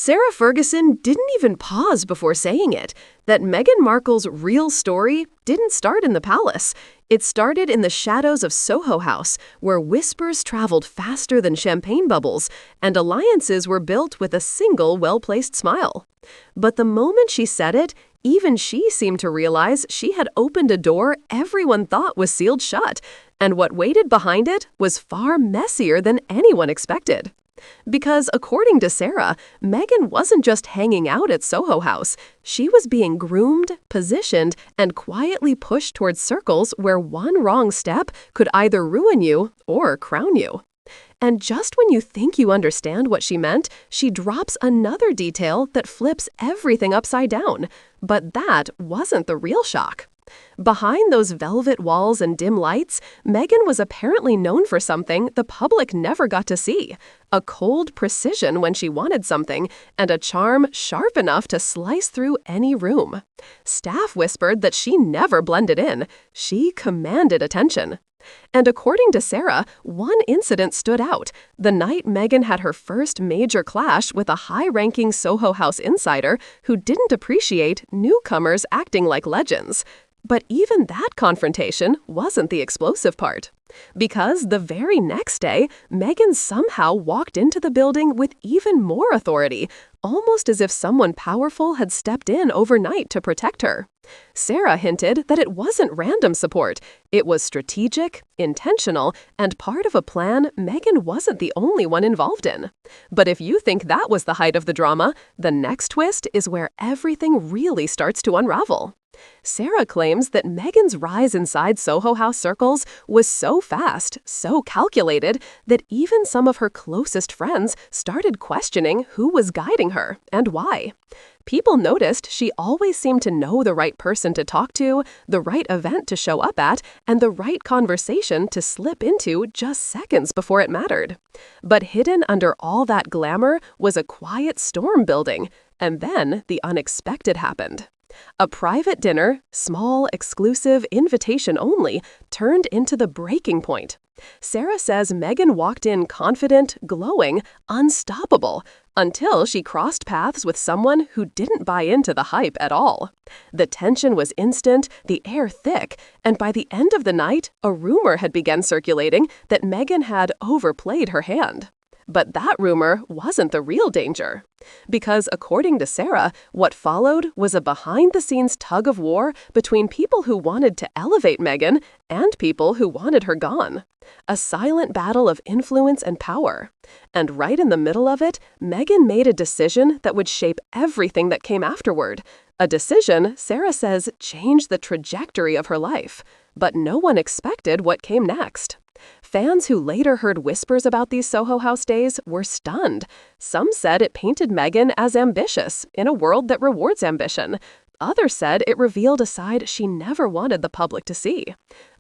Sarah Ferguson didn't even pause before saying it, that Meghan Markle's real story didn't start in the palace. It started in the shadows of Soho House, where whispers traveled faster than champagne bubbles, and alliances were built with a single well-placed smile. But the moment she said it, even she seemed to realize she had opened a door everyone thought was sealed shut, and what waited behind it was far messier than anyone expected. Because according to Sarah, Meghan wasn't just hanging out at Soho House. She was being groomed, positioned, and quietly pushed towards circles where one wrong step could either ruin you or crown you. And just when you think you understand what she meant, she drops another detail that flips everything upside down. But that wasn't the real shock. Behind those velvet walls and dim lights, Meghan was apparently known for something the public never got to see: a cold precision when she wanted something, and a charm sharp enough to slice through any room. Staff whispered that she never blended in. She commanded attention. And according to Sarah, one incident stood out: the night Meghan had her first major clash with a high-ranking Soho House insider who didn't appreciate newcomers acting like legends. But even that confrontation wasn't the explosive part. Because the very next day, Meghan somehow walked into the building with even more authority, almost as if someone powerful had stepped in overnight to protect her. Sarah hinted that it wasn't random support. It was strategic, intentional, and part of a plan Meghan wasn't the only one involved in. But if you think that was the height of the drama, the next twist is where everything really starts to unravel. Sarah claims that Meghan's rise inside Soho House circles was so fast, so calculated, that even some of her closest friends started questioning who was guiding her and why. People noticed she always seemed to know the right person to talk to, the right event to show up at, and the right conversation to slip into just seconds before it mattered. But hidden under all that glamour was a quiet storm building, and then the unexpected happened. A private dinner, small, exclusive, invitation only, turned into the breaking point. Sarah says Meghan walked in confident, glowing, unstoppable, until she crossed paths with someone who didn't buy into the hype at all. The tension was instant, the air thick, and by the end of the night, a rumor had begun circulating that Meghan had overplayed her hand. But that rumor wasn't the real danger. Because according to Sarah, what followed was a behind-the-scenes tug-of-war between people who wanted to elevate Meghan and people who wanted her gone. A silent battle of influence and power. And right in the middle of it, Meghan made a decision that would shape everything that came afterward. A decision, Sarah says, changed the trajectory of her life. But no one expected what came next. Fans who later heard whispers about these Soho House days were stunned. Some said it painted Meghan as ambitious in a world that rewards ambition. Others said it revealed a side she never wanted the public to see.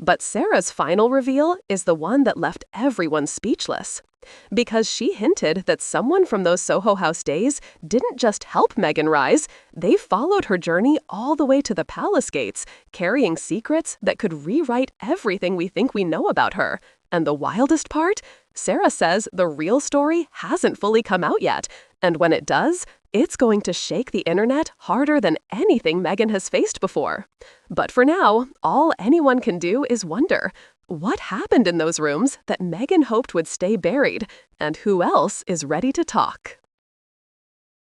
But Sarah's final reveal is the one that left everyone speechless. Because she hinted that someone from those Soho House days didn't just help Meghan rise, they followed her journey all the way to the palace gates, carrying secrets that could rewrite everything we think we know about her. And the wildest part? Sarah says the real story hasn't fully come out yet, and when it does, it's going to shake the internet harder than anything Meghan has faced before. But for now, all anyone can do is wonder, what happened in those rooms that Meghan hoped would stay buried, and who else is ready to talk?